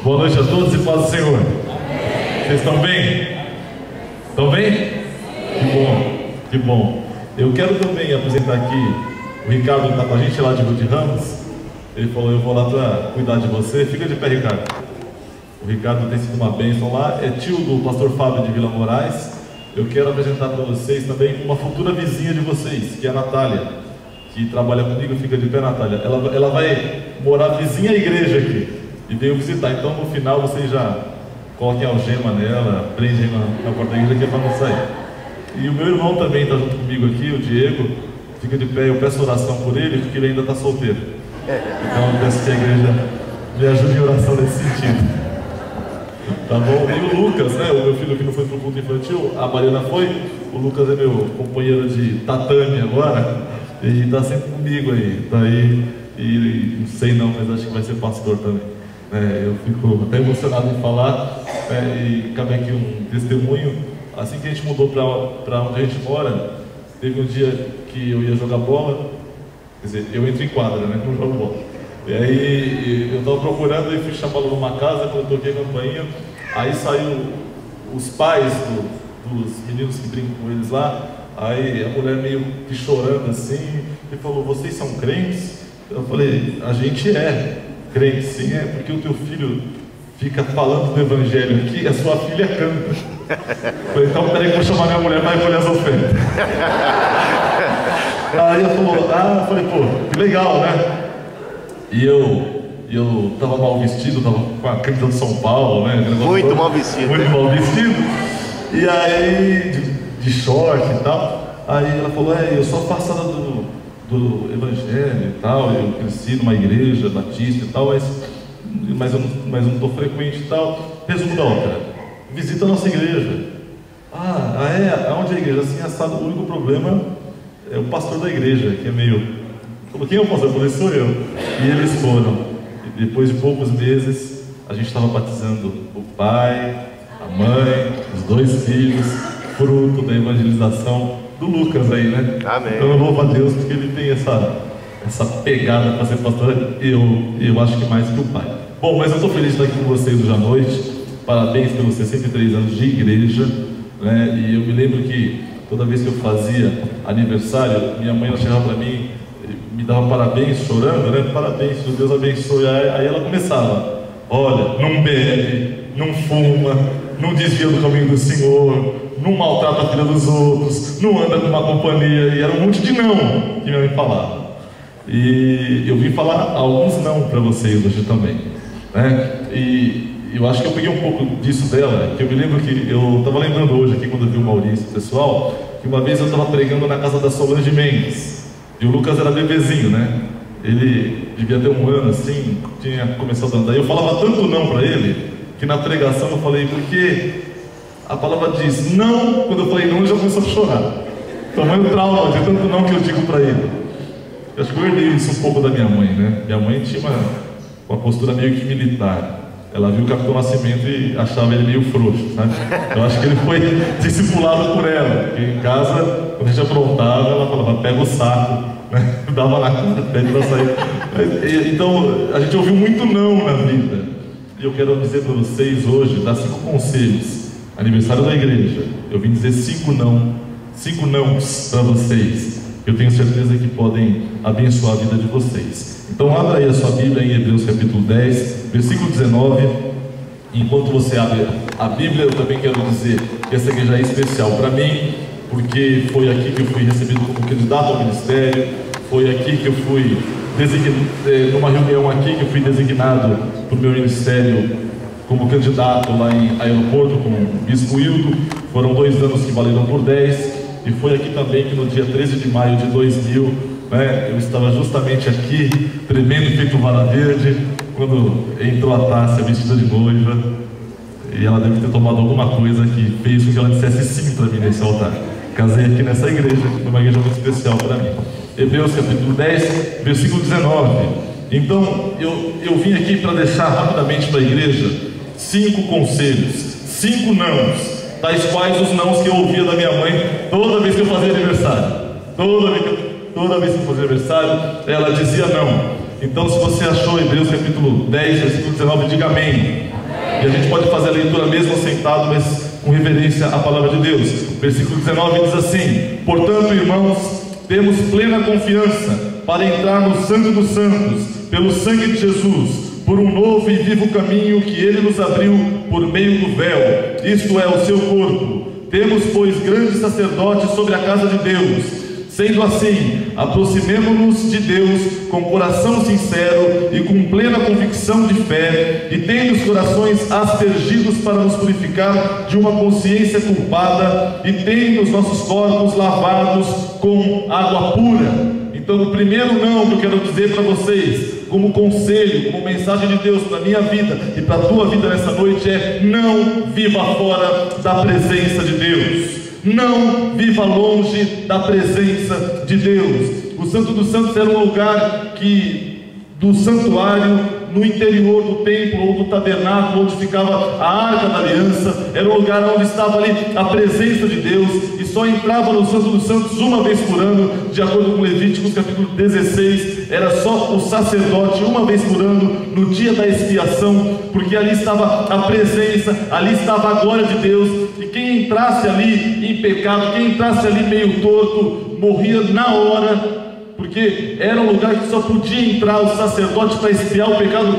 Boa noite a todos e paz do Senhor. Amém. Vocês estão bem? Estão bem? Que bom, que bom. Eu quero também apresentar aqui o Ricardo, que está com a gente lá de Rio de Ramos. Ele falou, eu vou lá para cuidar de você. Fica de pé, Ricardo. O Ricardo tem sido uma bênção lá. É tio do pastor Fábio de Vila Moraes. Eu quero apresentar para vocês também uma futura vizinha de vocês, que é a Natália, que trabalha comigo. Fica de pé, Natália. Ela vai morar vizinha à igreja aqui e veio visitar. Então no final vocês já coloquem a algema nela, prendem na porta da igreja, que é para não sair. E o meu irmão também está junto comigo aqui, o Diego. Fica de pé, eu peço oração por ele, porque ele ainda está solteiro. Então eu peço que a igreja me ajude em oração nesse sentido. Tá bom? E o Lucas, né? O meu filho que não foi pro culto infantil, a Mariana foi. O Lucas é meu companheiro de tatame agora. E está sempre comigo aí. Tá aí, e não sei não, mas acho que vai ser pastor também. Eu fico até emocionado em falar. E cabe aqui um testemunho. Assim que a gente mudou para onde a gente mora, teve um dia que eu ia jogar bola. Quer dizer, eu entro em quadra, né? Não jogo bola. E aí eu estava procurando e fui chamá-lo numa casa. Quando eu toquei a campainha, aí saiu os pais dos meninos que brincam com eles lá. Aí a mulher meio que chorando assim, e falou, vocês são crentes? Eu falei, a gente é crente, sim, é porque o teu filho fica falando do evangelho aqui e a sua filha canta. Eu falei, então peraí que eu vou chamar minha mulher para recolher as ofertas. Aí ela falou, eu falei, pô, que legal, né? E eu tava mal vestido, tava com a camisa do São Paulo, né? Muito mal vestido. Muito mal vestido. E aí, de short e tal. Aí ela falou, eu sou afastada do evangelho e tal. Eu cresci numa igreja batista e tal, mas eu não estou frequente e tal. Resumo da ópera: visita a nossa igreja. Aonde é a igreja? Assim, assado. O único problema é o pastor da igreja, que é meio... Falou, quem é o pastor? Eu falei, sou eu. E eles foram. E depois de poucos meses, a gente estava batizando o pai, a mãe, os 2 filhos, fruto da evangelização do Lucas aí, né? Amém. Então eu louvo a Deus porque ele tem essa pegada para ser pastor. Eu acho que mais que o pai. Bom, mas eu estou feliz de estar aqui com vocês hoje à noite. Parabéns pelos 63 anos de igreja, né? E eu me lembro que toda vez que eu fazia aniversário, minha mãe chegava para mim, me dava parabéns, chorando, né? Parabéns, que Deus abençoe. Aí ela começava, olha, não bebe, não fuma, não desvia do caminho do Senhor, não maltrata a filha dos outros, não anda com uma companhia. E era um monte de não que minha mãe falava. E eu vim falar alguns não para vocês hoje também, né? E eu acho que eu peguei um pouco disso dela, que eu me lembro que eu estava lembrando hoje aqui, quando eu vi o Maurício, pessoal, que uma vez eu estava pregando na casa da Solange Mendes. E o Lucas era bebezinho, né? Ele devia ter 1 ano assim, tinha começado a andar. E eu falava tanto não para ele, que na pregação eu falei, porque a palavra diz não. Quando eu falei não, ele já começou a chorar. Tamanho trauma de tanto não que eu digo para ele. Eu acho que eu herdei isso um pouco da minha mãe, né? Minha mãe tinha uma postura meio que militar. Ela viu o Capitão Nascimento e achava ele meio frouxo, sabe? Eu acho que ele foi discipulado por ela, porque em casa, quando a gente aprontava, ela falava, pega o saco, né? Dava na cara, pede pra sair. Então, a gente ouviu muito não na vida. E eu quero dizer para vocês hoje, dar 5 conselhos. Aniversário da igreja. Eu vim dizer 5 nãos para vocês. Eu tenho certeza que podem abençoar a vida de vocês. Então abra aí a sua Bíblia em Hebreus capítulo 10, versículo 19. Enquanto você abre a Bíblia, eu também quero dizer que essa igreja é especial para mim, porque foi aqui que eu fui recebido como candidato ao ministério, foi aqui que eu fui designado, numa reunião aqui que eu fui designado para o meu ministério como candidato lá em Aeroporto com o Bispo Hildo. Foram 2 anos que valeram por 10. E foi aqui também que no dia 13 de maio de 2000, né, eu estava justamente aqui, tremendo feito vara verde, quando entrou a Tássia vestida de noiva. E ela deve ter tomado alguma coisa que fez com que ela dissesse sim para mim nesse altar. Casei aqui nessa igreja, uma igreja muito especial para mim. Hebreus capítulo 10, versículo 19. Então, eu vim aqui para deixar rapidamente para a igreja 5 conselhos, 5 nãos, tais quais os nãos que eu ouvia da minha mãe toda vez que eu fazia aniversário. Toda vez que eu fazia aniversário, ela dizia não. Então, se você achou Hebreus capítulo 10, versículo 19, diga amém. E a gente pode fazer a leitura mesmo sentado, mas com reverência à palavra de Deus. Versículo 19 diz assim: portanto, irmãos, temos plena confiança para entrar no Santo dos Santos, pelo sangue de Jesus, por um novo e vivo caminho que Ele nos abriu por meio do véu, isto é, o seu corpo. Temos, pois, grande sacerdote sobre a casa de Deus. Sendo assim, aproximemo-nos de Deus com coração sincero e com plena convicção de fé, e tendo os corações aspergidos para nos purificar de uma consciência culpada, e tendo os nossos corpos lavados com água pura. Então, o primeiro não que eu quero dizer para vocês, como conselho, como mensagem de Deus para a minha vida e para a tua vida nessa noite, é: não viva fora da presença de Deus. Não viva longe da presença de Deus. O Santo dos Santos era um lugar do santuário, no interior do templo ou do tabernáculo, onde ficava a Arca da Aliança. Era um lugar onde estava ali a presença de Deus, e só entrava no Santo dos Santos uma vez por ano, de acordo com Levíticos capítulo 16. Era só o sacerdote uma vez por ano, no dia da expiação, porque ali estava a presença, ali estava a glória de Deus, e quem entrasse ali em pecado, quem entrasse ali meio torto, morria na hora, porque era um lugar que só podia entrar o sacerdote para expiar o pecado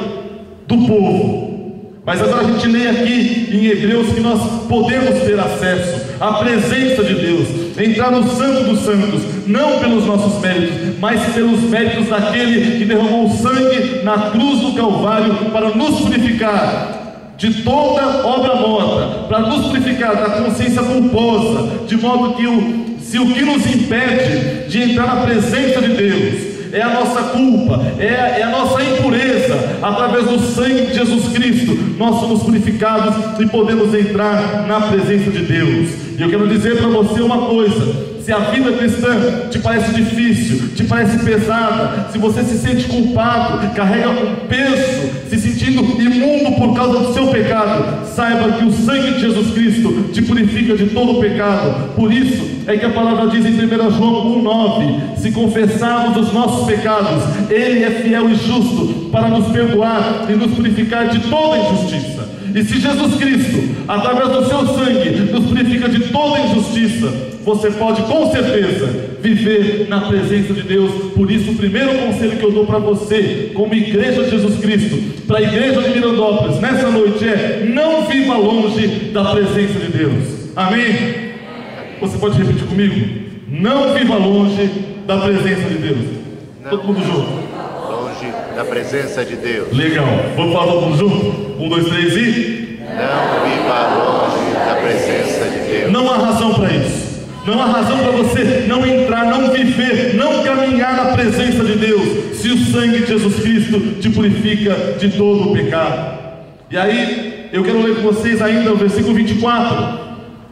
do povo. Mas agora a gente lê aqui em Hebreus que nós podemos ter acesso à presença de Deus, entrar no Santo dos Santos, não pelos nossos méritos, mas pelos méritos daquele que derramou o sangue na cruz do Calvário para nos purificar de toda obra morta, para nos purificar da consciência culposa, de modo que se o que nos impede de entrar na presença de Deus é a nossa culpa, é a nossa impureza, através do sangue de Jesus Cristo, nós somos purificados e podemos entrar na presença de Deus. E eu quero dizer para você uma coisa: se a vida cristã te parece difícil, te parece pesada, se você se sente culpado, carrega um peso, se sentindo imundo por causa do seu pecado, saiba que o sangue de Jesus Cristo te purifica de todo o pecado. Por isso é que a palavra diz em 1 João 1,9: se confessarmos os nossos pecados, Ele é fiel e justo para nos perdoar e nos purificar de toda injustiça. E se Jesus Cristo, através do seu sangue, nos purifica de toda injustiça, você pode com certeza viver na presença de Deus. Por isso, o primeiro conselho que eu dou para você, como igreja de Jesus Cristo, para a igreja de Mirandópolis, nessa noite, é: não viva longe da presença de Deus. Amém? Você pode repetir comigo? Não viva longe da presença de Deus. Todo mundo junto. Longe da presença de Deus. Legal. Vamos falar todo mundo junto? 1, 2, 3 e... Não viva longe da presença de Deus. Não há razão para isso. Não há razão para você não entrar, não viver, não caminhar na presença de Deus, se o sangue de Jesus Cristo te purifica de todo o pecado. E aí, eu quero ler com vocês ainda o versículo 24,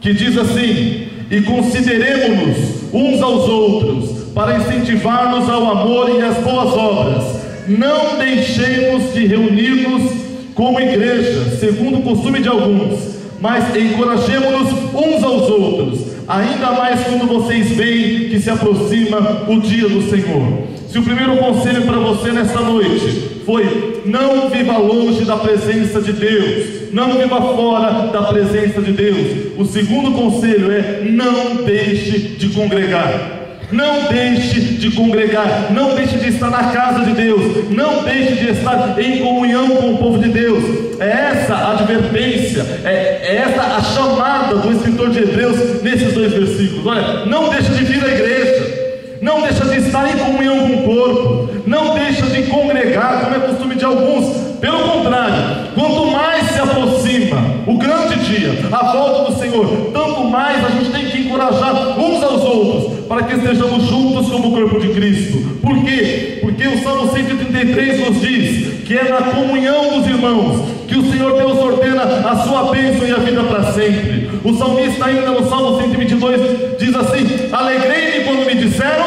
que diz assim: e consideremo-nos uns aos outros, para incentivar-nos ao amor e às boas obras. Não deixemos de reunir-nos como igreja, segundo o costume de alguns, mas encorajemo-nos uns aos outros, ainda mais quando vocês veem que se aproxima o dia do Senhor. Se o primeiro conselho para você nesta noite foi: não viva longe da presença de Deus, não viva fora da presença de Deus, o segundo conselho é: não deixe de congregar. Não deixe de congregar, não deixe de estar na casa de Deus, não deixe de estar em comunhão com o povo de Deus. É essa a advertência, é essa a chamada do escritor de Hebreus nesses 2 versículos. Olha, não deixe de vir à igreja, não deixe de estar em comunhão com o corpo, não deixe de congregar, como é costume de alguns. Pelo contrário, quanto mais se aproxima o grande dia, a volta do Senhor, tanto mais a gente tem que encorajar uns aos outros, para que estejamos juntos como o corpo de Cristo. Por quê? Porque o Salmo 133 nos diz que é na comunhão dos irmãos que o Senhor Deus ordena a sua bênção e a vida para sempre. O salmista ainda no Salmo 122 diz assim: alegrei-me quando me disseram: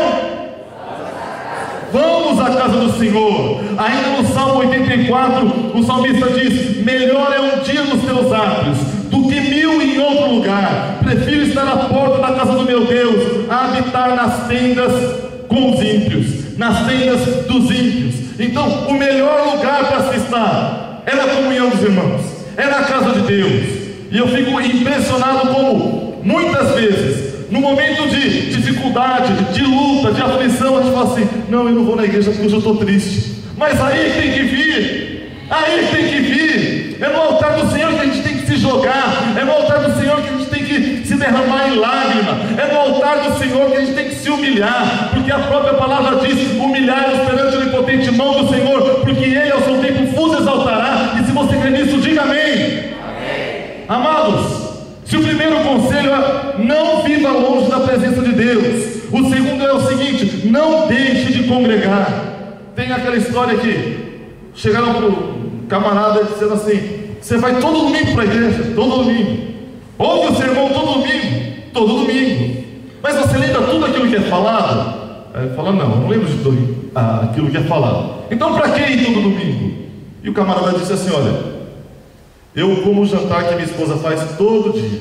vamos à casa do Senhor. Ainda no Salmo 84, o salmista diz: melhor é um dia nos teus átrios do que 1000 em outro lugar. Prefiro estar à porta da casa do meu Deus a habitar nas tendas com os ímpios, nas tendas dos ímpios. Então, o melhor lugar para se estar é na comunhão dos irmãos, é na casa de Deus. E eu fico impressionado como muitas vezes, no momento de dificuldade, de luta, de aflição, a gente fala assim: não, eu não vou na igreja porque hoje eu estou triste. Mas aí tem que vir, aí tem que vir. É no altar do Senhor que a gente tem que se jogar, é no altar do Senhor que a gente tem que se derramar em lágrima, é no altar do Senhor que a gente tem que se humilhar, porque a própria palavra diz: humilhar-nos perante a onipotente mão do Senhor, porque Ele ao seu tempo vos exaltará. E se você crê nisso, diga amém. Amém. Amados, se o primeiro conselho é: não viva longe da presença de Deus, o segundo é o seguinte: não deixe de congregar. Tem aquela história que chegaram para o camarada dizendo assim: você vai todo domingo para a igreja? Todo domingo. Ouve o sermão todo domingo? Todo domingo. Mas você lembra tudo aquilo que é falado? Aí ele fala: não, eu não lembro de tudo aquilo que é falado. Então para que ir todo domingo? E o camarada disse assim: olha, eu como o jantar que minha esposa faz todo dia,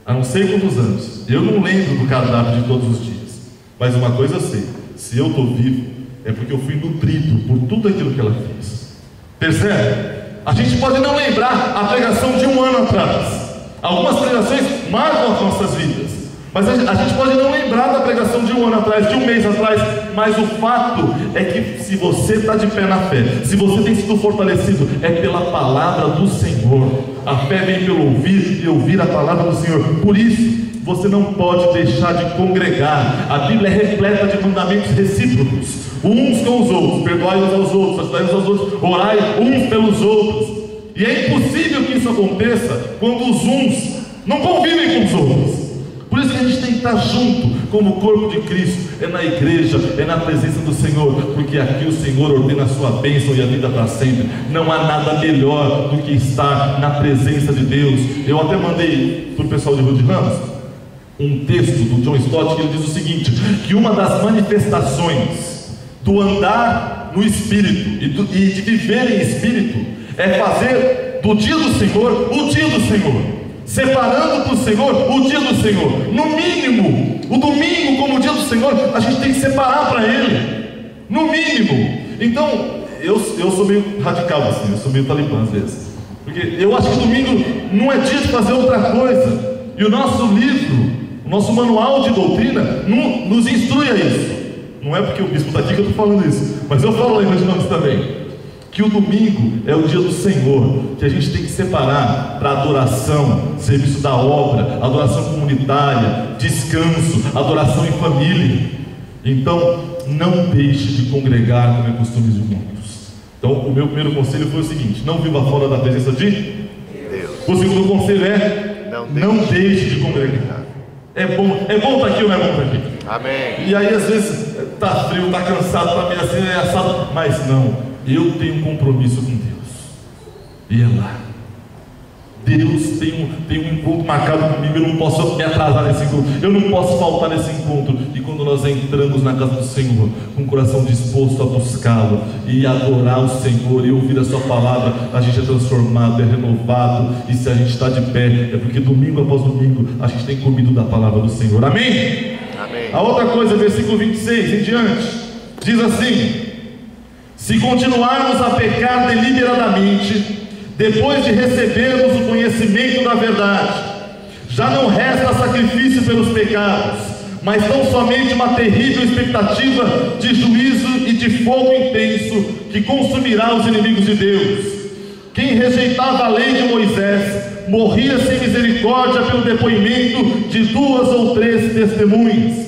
há não sei quantos anos, eu não lembro do cardápio de todos os dias, mas uma coisa eu sei: se eu estou vivo, é porque eu fui nutrido por tudo aquilo que ela fez. Percebe? A gente pode não lembrar a pregação de um ano atrás. Algumas pregações marcam as nossas vidas, mas a gente pode não lembrar da pregação de um ano atrás, de um mês atrás. Mas o fato é que se você está de pé na fé, se você tem sido fortalecido, é pela palavra do Senhor. A fé vem pelo ouvir e ouvir a palavra do Senhor. Por isso, você não pode deixar de congregar. A Bíblia é repleta de mandamentos recíprocos, uns com os outros: perdoai uns aos outros, ajudai uns aos outros, orai uns pelos outros. E é impossível que isso aconteça quando os uns não convivem com os outros. Por isso que a gente tem que estar junto como corpo de Cristo, é na igreja, é na presença do Senhor, porque aqui o Senhor ordena a sua bênção e a vida para sempre. Não há nada melhor do que estar na presença de Deus. Eu até mandei para o pessoal de Rio de Ramos um texto do John Stott, que ele diz o seguinte: que uma das manifestações do andar no Espírito e de viver em Espírito é fazer do dia do Senhor o dia do Senhor, separando para o Senhor o dia do Senhor. No mínimo, o domingo como o dia do Senhor, a gente tem que separar para Ele, no mínimo. Então, eu sou meio radical assim, eu sou meio talibã às vezes, porque eu acho que domingo não é dia de fazer outra coisa. E o nosso livro, o nosso manual de doutrina nos instrui a isso. Não é porque o bispo está aqui que eu estou falando isso, mas eu falo lá em Reginaldo também, que o domingo é o dia do Senhor, que a gente tem que separar para adoração, serviço da obra, adoração comunitária, descanso, adoração em família. Então, não deixe de congregar como é costume de muitos. Então, o meu primeiro conselho foi o seguinte: não viva fora da presença de Deus. O segundo conselho é: não deixe de congregar. É bom estar aqui ou não é bom estar aqui? Amém. E aí às vezes está frio, está cansado, está meio assim, é assado, mas não, eu tenho um compromisso com Deus, e é lá. Deus tem um encontro marcado comigo, eu não posso me atrasar nesse encontro, eu não posso faltar nesse encontro. E quando nós entramos na casa do Senhor, com o coração disposto a buscá-lo e adorar o Senhor e ouvir a sua palavra, a gente é transformado, é renovado. E se a gente está de pé, é porque domingo após domingo a gente tem comido da palavra do Senhor. Amém? Amém. A outra coisa, versículo 26 em diante, diz assim: se continuarmos a pecar deliberadamente, depois de recebermos o conhecimento da verdade, já não resta sacrifício pelos pecados, mas tão somente uma terrível expectativa de juízo e de fogo intenso que consumirá os inimigos de Deus. Quem rejeitava a lei de Moisés morria sem misericórdia pelo depoimento de 2 ou 3 testemunhas.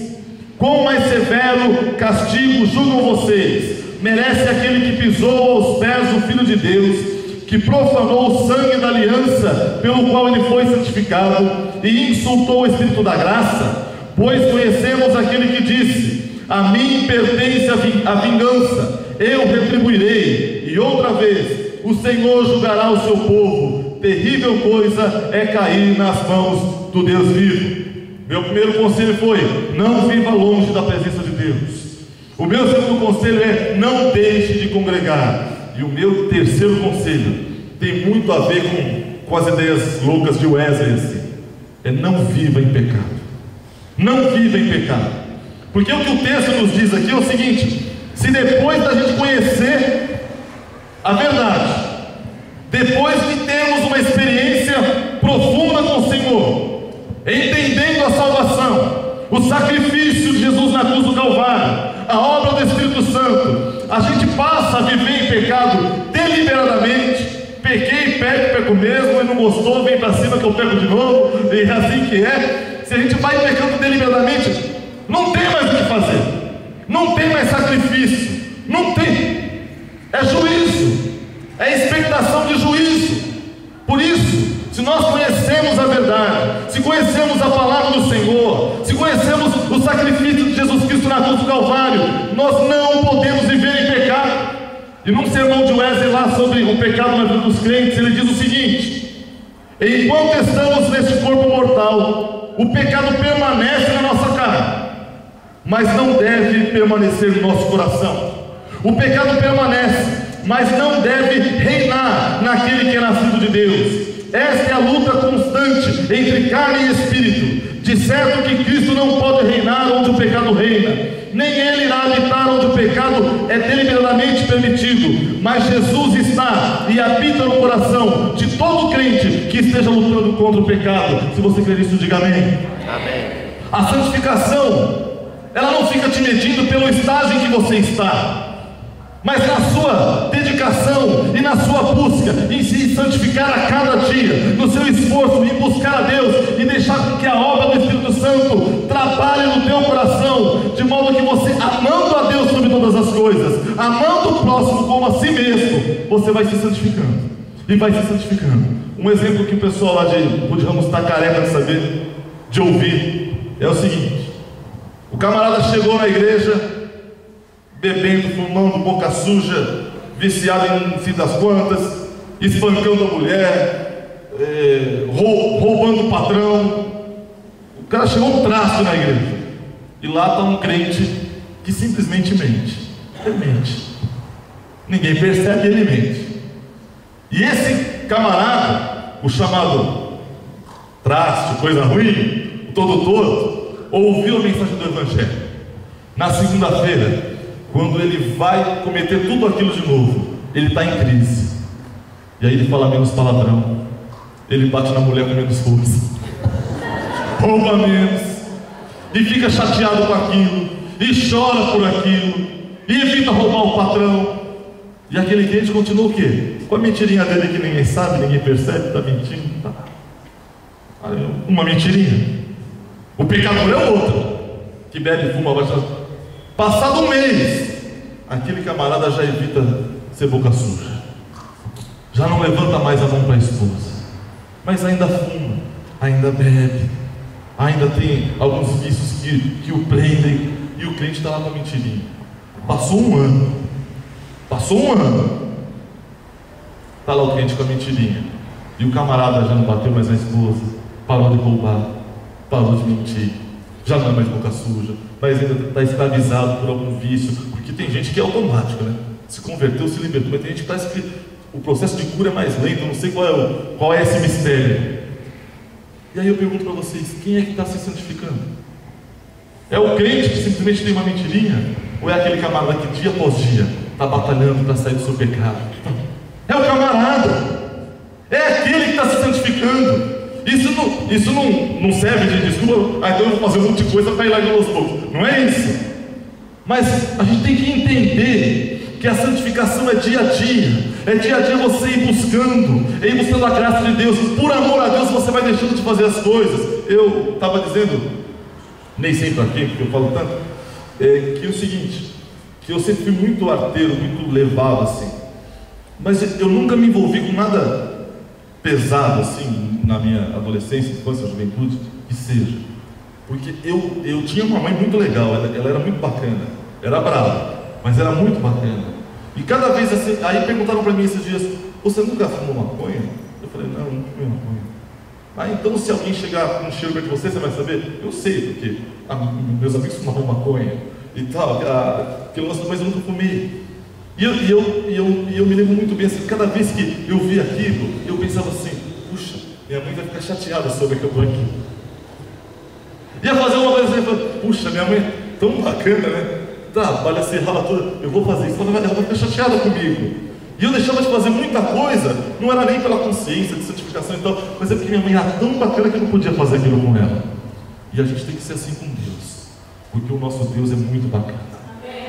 Quão mais severo castigo julgam vocês merece aquele que pisou aos pés do Filho de Deus, que profanou o sangue da aliança pelo qual ele foi santificado e insultou o Espírito da graça? Pois conhecemos aquele que disse: a mim pertence a vingança, eu retribuirei. E outra vez, o Senhor julgará o seu povo. Terrível coisa é cair nas mãos do Deus vivo. Meu primeiro conselho foi: não viva longe da presença de Deus. O meu segundo conselho é: não deixe de congregar. E o meu terceiro conselho tem muito a ver com as ideias loucas de Wesley, assim. É: não viva em pecado. Não viva em pecado. Porque o que o texto nos diz aqui é o seguinte: se depois da gente conhecer a verdade, depois de termos uma experiência o sacrifício de Jesus na cruz do Calvário, a obra do Espírito Santo, a gente passa a viver em pecado deliberadamente. Pequei, peco mesmo, e não gostou, vem para cima que eu pego de novo, e é assim que é. Se a gente vai pecando deliberadamente, não tem mais o que fazer, não tem mais sacrifício, não tem, é juízo, é expectação de juízo. Por isso, se nós conhecemos a verdade, se conhecemos a palavra do Senhor, se conhecemos o sacrifício de Jesus Cristo na cruz do Calvário, nós não podemos viver em pecado. E num sermão de Wesley lá sobre o pecado na vida dos crentes, ele diz o seguinte: enquanto estamos neste corpo mortal, o pecado permanece na nossa carne, mas não deve permanecer no nosso coração. O pecado permanece, mas não deve reinar naquele que é nascido de Deus. Esta é a luta constante entre carne e espírito. De certo que Cristo não pode reinar onde o pecado reina, nem Ele irá habitar onde o pecado é deliberadamente permitido, mas Jesus está e habita no coração de todo crente que esteja lutando contra o pecado. Se você crer nisso, diga amém. Amém. A santificação, ela não fica te medindo pelo estágio em que você está, mas na sua dedicação e na sua busca em se santificar a cada dia, no seu esforço em buscar a Deus e deixar com que a obra do Espírito Santo trabalhe no teu coração, de modo que você, amando a Deus sobre todas as coisas, amando o próximo como a si mesmo, você vai se santificando e vai se santificando. Um exemplo que o pessoal lá de Rude Ramos está careca de saber, de ouvir, é o seguinte: o camarada chegou na igreja bebendo, fumando, boca suja, viciado em não sei das quantas, espancando a mulher, roubando o patrão. O cara chegou um traço na igreja, e lá está um crente que simplesmente mente. Ele mente, ninguém percebe, ele mente. E esse camarada, o chamado traste, coisa ruim, o todo, ouviu a mensagem do Evangelho. Na segunda-feira, quando ele vai cometer tudo aquilo de novo, ele está em crise. E aí ele fala menos palavrão, ele bate na mulher com menos força, rouba menos, e fica chateado com aquilo, e chora por aquilo, e evita roubar o patrão. E aquele crente continua o quê? Com a mentirinha dele que ninguém sabe, ninguém percebe, está mentindo, tá? Uma mentirinha. O pecador é o outro, que bebe, fuma, bate. Passado um mês, aquele camarada já evita ser boca suja, já não levanta mais a mão para a esposa, mas ainda fuma, ainda bebe, ainda tem alguns vícios que o prendem, e o crente está lá com a mentirinha. Passou um ano, está lá o crente com a mentirinha, e o camarada já não bateu mais na esposa, parou de roubar, parou de mentir, já não é mais boca suja, mas ainda está escravizado por algum vício, porque tem gente que é automático, né? Se converteu, se libertou, mas tem gente que parece que o processo de cura é mais lento, eu não sei qual é esse mistério. E aí eu pergunto para vocês, quem é que está se santificando? É o crente que simplesmente tem uma mentirinha? Ou é aquele camarada que dia após dia está batalhando para sair do seu pecado? É o camarada, é aquele que está se santificando. Isso não serve de desculpa, então eu vou fazer um monte de coisa para ir lá de aos poucos. Não é isso. Mas a gente tem que entender que a santificação é dia a dia você ir buscando a graça de Deus. Por amor a Deus você vai deixando de fazer as coisas. Eu estava dizendo, nem sempre aqui, porque eu falo tanto, que é o seguinte, que eu sempre fui muito arteiro, muito levado assim, mas eu nunca me envolvi com nada pesado assim na minha adolescência, infância, juventude, que seja, porque eu tinha uma mãe muito legal, ela era muito bacana, era brava, mas era muito bacana, e cada vez assim, aí perguntaram para mim esses dias, você nunca fumou maconha? Eu falei, não, nunca fumei maconha. Então se alguém chegar com um cheiro perto de você, você vai saber? Eu sei, porque meus amigos fumavam maconha e tal, mas eu nunca fumei. E eu me lembro muito bem assim, cada vez que eu via aquilo, eu pensava assim, puxa, minha mãe vai ficar chateada sobre que eu estou aqui. Ia fazer uma coisa assim, puxa, minha mãe é tão bacana, né? Trabalha, se rala tudo, eu vou fazer isso, ela vai ficar chateada comigo. E eu deixava de fazer muita coisa, não era nem pela consciência de santificação e tal, mas é porque minha mãe era tão bacana que eu não podia fazer aquilo com ela. E a gente tem que ser assim com Deus, porque o nosso Deus é muito bacana.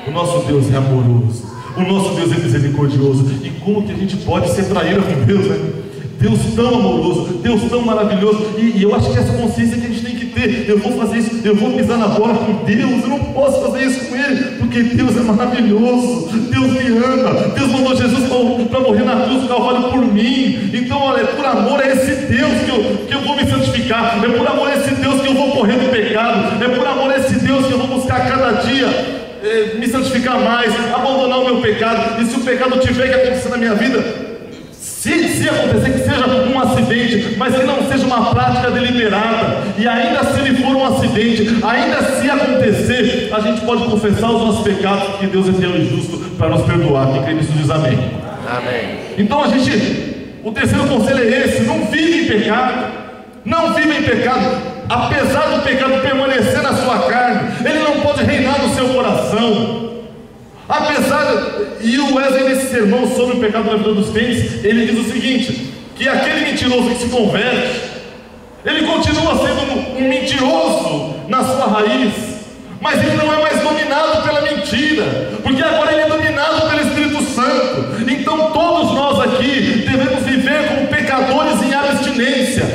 O nosso Deus é amoroso. O nosso Deus é misericordioso. E como que a gente pode ser traíra com Deus, né? Deus tão amoroso, Deus tão maravilhoso. E eu acho que essa consciência que a gente tem que ter. Eu vou fazer isso, eu vou pisar na bola com Deus. Eu não posso fazer isso com Ele, porque Deus é maravilhoso. Deus me ama. Deus mandou Jesus para morrer na cruz do Calvário por mim. Então, olha, é por amor a esse Deus que eu vou me santificar. É por amor a esse Deus que eu vou correr do pecado. É por amor a esse Deus que eu vou buscar cada dia me santificar mais, abandonar o meu pecado. E se o pecado tiver que acontecer na minha vida, se acontecer, que seja um acidente, mas que não seja uma prática deliberada. E ainda se ele for um acidente, ainda se acontecer, a gente pode confessar os nossos pecados, porque Deus é fiel e justo para nos perdoar. Quem crê nisso diz amém. Amém. Então o terceiro conselho é esse: não vive em pecado. Não viva em pecado. Apesar do pecado permanecer na sua carne, ele não pode reinar no seu coração. E o Wesley, nesse sermão sobre o pecado na vida dos crentes, ele diz o seguinte: que aquele mentiroso que se converte, ele continua sendo um mentiroso na sua raiz, mas ele não é mais dominado pela mentira, porque agora ele é dominado pelo Espírito Santo. Então todos nós aqui devemos viver como pecadores em abstinência,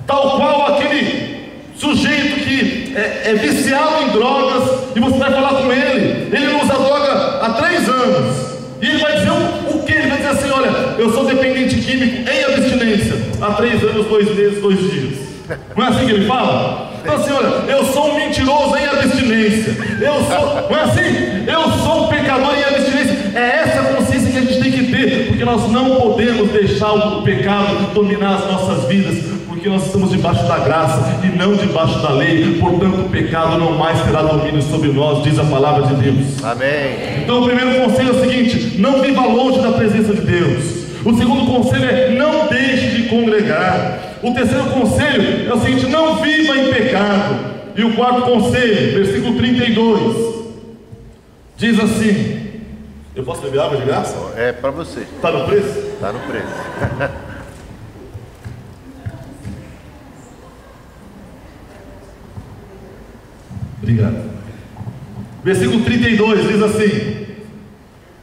tal qual aquele sujeito que é viciado em drogas, e você vai falar com ele não usa droga há 3 anos, e ele vai dizer o que? Ele vai dizer assim: olha, eu sou dependente químico em abstinência há 3 anos, 2 meses, 2 dias. Não é assim que ele fala? Então assim, olha, eu sou um mentiroso em abstinência, não é assim? Eu sou um pecador em abstinência. É essa consciência que a gente tem que ter, porque nós não podemos deixar o pecado dominar as nossas vidas, porque nós estamos debaixo da graça e não debaixo da lei. Portanto, o pecado não mais terá domínio sobre nós, diz a palavra de Deus. Amém. Então o primeiro conselho é o seguinte: não viva longe da presença de Deus. O segundo conselho é: não deixe de congregar. O terceiro conselho é o seguinte: não viva em pecado. E o quarto conselho, versículo 32, diz assim: eu posso beber água de graça? É para você. Está no preço? Está no preço. Obrigado. Versículo 32 diz assim: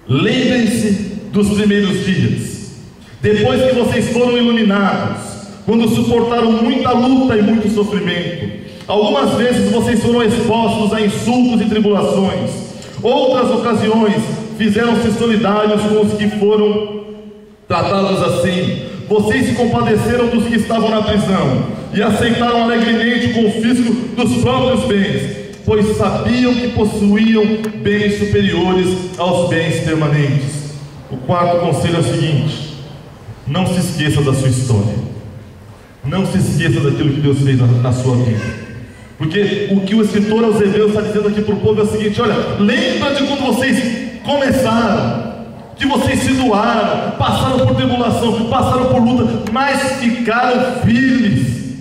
lembrem-se dos primeiros dias, depois que vocês foram iluminados, quando suportaram muita luta e muito sofrimento. Algumas vezes vocês foram expostos a insultos e tribulações. Outras ocasiões fizeram-se solidários com os que foram tratados assim. Vocês se compadeceram dos que estavam na prisão e aceitaram alegremente o confisco dos próprios bens, pois sabiam que possuíam bens superiores aos bens permanentes. O quarto conselho é o seguinte: não se esqueça da sua história. Não se esqueça daquilo que Deus fez na sua vida. Porque o que o escritor aos Hebreus está dizendo aqui para o povo é o seguinte: olha, lembra de quando vocês começaram, que vocês se doaram, passaram por tribulação, passaram por luta, mas ficaram firmes.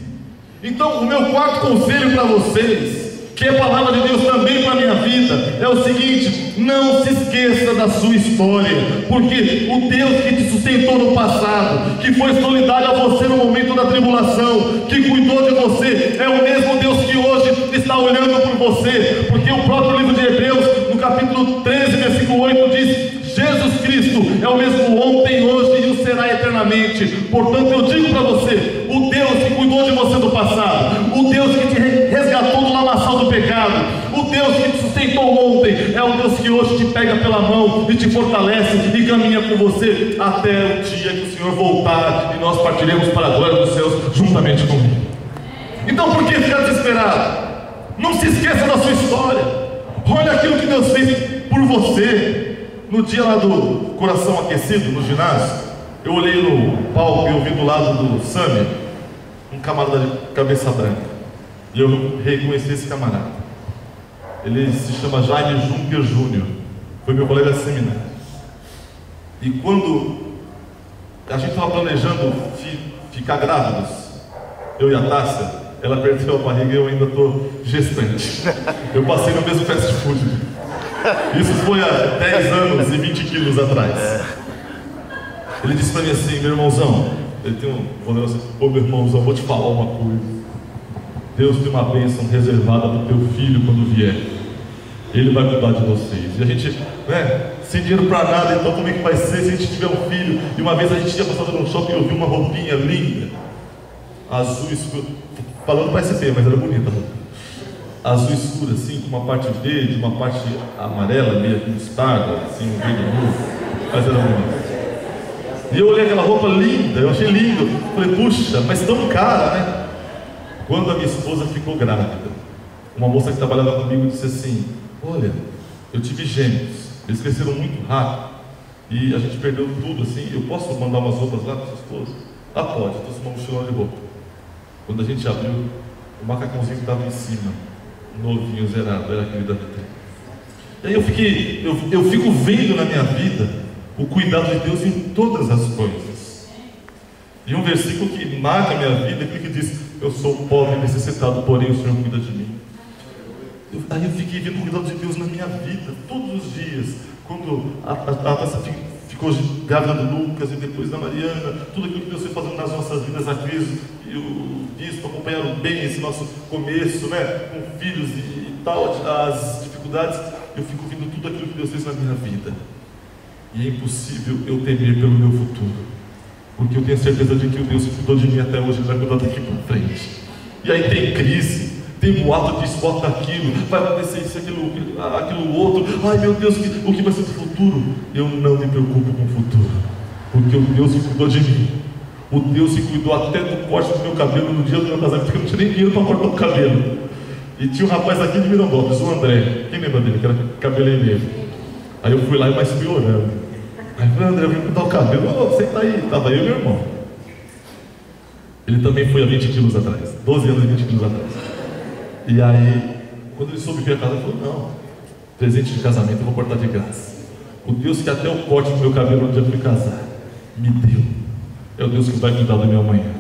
Então o meu quarto conselho para vocês, que é a palavra de Deus também para a minha vida, é o seguinte: não se esqueça da sua história, porque o Deus que te sustentou no passado, que foi solidário a você no momento da tribulação, que cuidou de você, é o mesmo Deus que hoje está olhando por você. Porque o próprio livro de Hebreus, no capítulo 13, versículo 8, diz: Jesus Cristo é o mesmo ontem, hoje e o será eternamente. Portanto, eu digo para você: o Deus que cuidou de você no passado, o Deus que te resgatou do lamaçal do pecado, o Deus que te sustentou ontem, é o Deus que hoje te pega pela mão e te fortalece e caminha com você até o dia que o Senhor voltar e nós partiremos para a glória dos céus juntamente com Ele. Então, por que ficar desesperado? Não se esqueça da sua história. Olha aquilo que Deus fez por você. No dia lá do coração aquecido, no ginásio, eu olhei no palco e eu vi do lado do Sami um camarada de cabeça branca, e eu reconheci esse camarada. Ele se chama Jaime Juncker Júnior, foi meu colega de seminário. E quando a gente estava planejando ficar grávidos, eu e a Tássia, ela perdeu a barriga e eu ainda estou gestante. Eu passei no mesmo fast food. Isso foi há 10 anos e 20 quilos atrás. Ele disse para mim assim: meu irmãozão, ele tem um... Falei assim: ô meu irmãozão, vou te falar uma coisa. Deus tem uma bênção reservada para o teu filho quando vier. Ele vai cuidar de vocês. E a gente, sem dinheiro para nada, então como é que vai ser se a gente tiver um filho? E uma vez a gente tinha passado num shopping e eu vi uma roupinha linda, azul escuro, falando para SB, mas era bonita a roupa. Azul escura, assim, com uma parte verde, uma parte amarela, meio que mostarda, assim, um verde novo, mas era bonita. E eu olhei aquela roupa linda, eu achei lindo. Falei, puxa, mas tão cara, né? Quando a minha esposa ficou grávida, uma moça que trabalhava comigo disse assim: olha, eu tive gêmeos, eles cresceram muito rápido e a gente perdeu tudo assim. Eu posso mandar umas roupas lá para sua esposa? Ah, pode. Trouxe uma mochilão de roupa. Quando a gente abriu, o macacãozinho que estava em cima, novinho, zerado, era aquele da vitrine. E aí eu fico vendo na minha vida o cuidado de Deus em todas as coisas. E um versículo que marca a minha vida é aquele que diz: eu sou pobre e necessitado, porém o Senhor cuida de mim. Aí eu fiquei vendo o cuidado de Deus na minha vida, todos os dias. Quando a Tassa ficou grávida do Lucas e depois da Mariana, tudo aquilo que Deus foi fazendo nas nossas vidas, a Cris e o Bispo acompanharam bem esse nosso começo, com filhos e tal, as dificuldades. Eu fico vendo tudo aquilo que Deus fez na minha vida. E é impossível eu temer pelo meu futuro, porque eu tenho certeza de que o Deus que cuidou de mim até hoje vai cuidar daqui para frente. E aí tem crise, tem boato disso, boato daquilo, vai acontecer isso, aquilo outro. Ai meu Deus, o que vai ser do futuro? Eu não me preocupo com o futuro, porque o Deus que cuidou de mim, o Deus que cuidou até do corte do meu cabelo no dia do meu casamento, porque eu não tinha nem dinheiro para cortar o cabelo. E tinha um rapaz aqui de Mirandópolis, o André, quem lembra dele, que era cabeleireiro. Aí eu fui lá e mais fui orando. Aí o André veio cortar o cabelo. Você tá aí, estava eu e meu irmão. Ele também foi há 20 quilos atrás, 12 anos e 20 quilos atrás. E aí, quando ele soube que ia casar, ele falou: não, presente de casamento eu vou cortar de graça. O Deus que até o corte do meu cabelo no dia que eu fui casar me deu, é o Deus que vai cuidar do meu amanhã.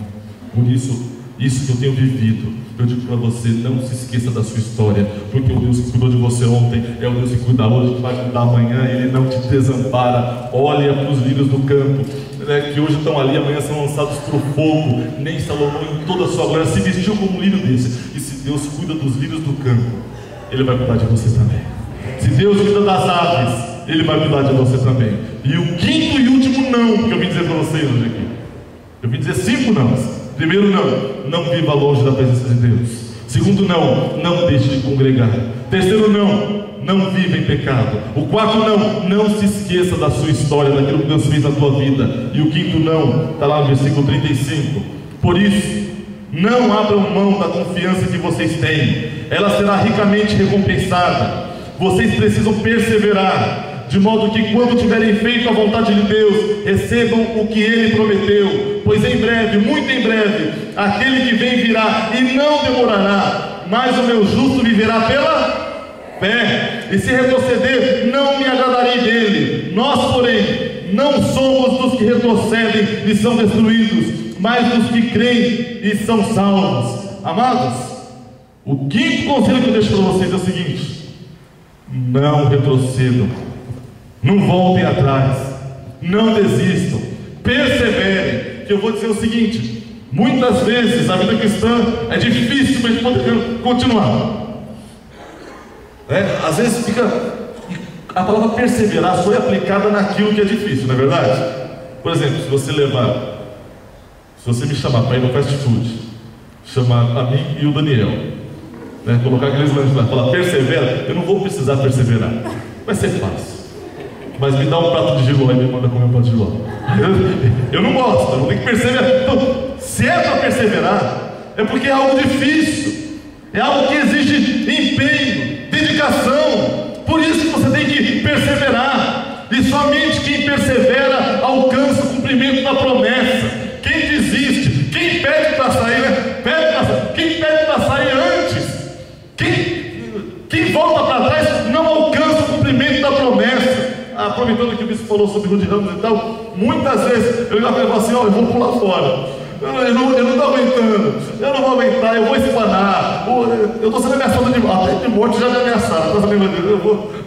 Por isso que eu tenho vivido, eu digo para você: não se esqueça da sua história, porque o Deus que cuidou de você ontem é o Deus que cuida hoje, que vai cuidar amanhã. Ele não te desampara. Olha para os lírios do campo, que hoje estão ali, amanhã são lançados para o fogo. Nem Salomão em toda a sua glória se vestiu como um lírio desse. E se Deus cuida dos lírios do campo, Ele vai cuidar de você também. Se Deus cuida das aves, Ele vai cuidar de você também. E o quinto e último não que eu vim dizer para vocês hoje aqui, eu vim dizer 5 nãos. Primeiro não viva longe da presença de Deus. Segundo não deixe de congregar. Terceiro não viva em pecado. O quarto não se esqueça da sua história, daquilo que Deus fez na tua vida. E o quinto está lá no versículo 35. Por isso, não abram mão da confiança que vocês têm, ela será ricamente recompensada. Vocês precisam perseverar, de modo que quando tiverem feito a vontade de Deus, recebam o que Ele prometeu. Pois em breve, muito em breve, aquele que vem virá e não demorará. Mas o meu justo viverá pela fé, e se retroceder, não me agradarei dele. Nós, porém, não somos dos que retrocedem e são destruídos, mas dos que creem e são salvos. Amados, o quinto conselho que eu deixo para vocês é o seguinte: não retrocedam, não voltem atrás, não desistam, perseverem. Que eu vou dizer o seguinte: muitas vezes a vida cristã é difícil, mas a gente pode continuar. Às vezes a palavra perseverar só é aplicada naquilo que é difícil, não é verdade? Por exemplo, se você me chamar para ir no fast food, chamar a mim e o Daniel, colocar aqueles lanches lá, falar persevera, eu não vou precisar perseverar, vai ser fácil. Mas me dá um prato de giló e me manda comer um prato de giló. Eu não gosto, eu vou ter que perseverar. Então, se é para perseverar, é porque é algo difícil, é algo que exige empenho, dedicação. Por isso que você tem que perseverar. E somente quem persevera alcança o cumprimento da promessa. Quem desiste, quem pede para sair, quem pede para sair antes, quem volta para trás não alcança o cumprimento da promessa. Aproveitando que o bispo falou sobre Rudy Ramos e tal, muitas vezes eu já falo assim: eu vou pular fora, eu não estou aguentando, eu não vou aguentar, eu vou espanar, eu estou sendo ameaçado até de morte, já me ameaçaram,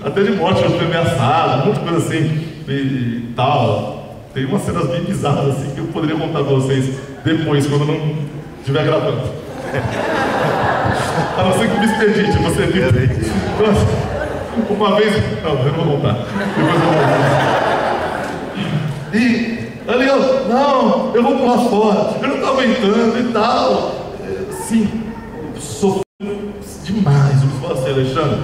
até de morte eu fui ameaçado, muita coisa assim e tal. Tem umas cenas bem bizarras assim que eu poderia contar para vocês depois, quando eu não estiver gravando. A não ser que me expedite, você viu? Uma vez. Não, eu não vou voltar. Depois eu vou voltar. E ali eu, não, eu vou pular fora, eu não estou aguentando e tal. Sim, sofreu demais. Eu falo assim, Alexandre,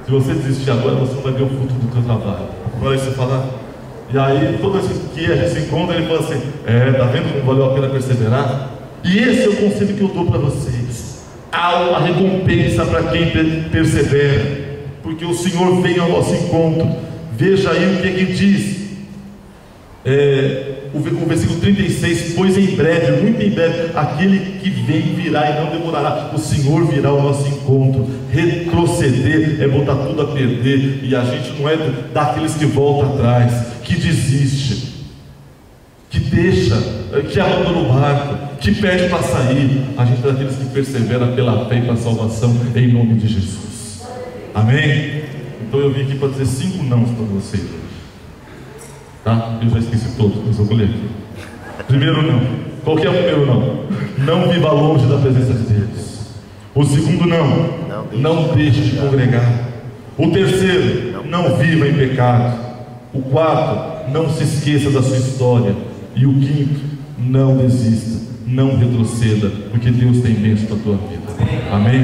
se você desistir agora, você não vai ver o fruto do seu trabalho. Agora você fala. E aí, todo esse que a gente se encontra, ele fala assim: tá vendo como valeu a pena perseverar? E esse é o conselho que eu dou para vocês. Há uma recompensa para quem persevera, porque o Senhor vem ao nosso encontro. Veja aí o que ele diz. O versículo 36: pois em breve, muito em breve, aquele que vem virá e não demorará. O Senhor virá ao nosso encontro. Retroceder é botar tudo a perder, e a gente não é daqueles que volta atrás, que desiste, que deixa, que abandona o barco, que pede para sair. A gente é daqueles que persevera pela fé e para a salvação, em nome de Jesus. Amém? Então eu vim aqui para dizer 5 nãos para vocês. Tá? Eu já esqueci todos, mas eu vou ler aqui. Primeiro não. Qual que é o primeiro não? Não viva longe da presença de Deus. O segundo não deixe de congregar. O terceiro, não viva em pecado. O quarto, não se esqueça da sua história. E o quinto, não desista, não retroceda, porque Deus tem bênção para a tua vida. Amém?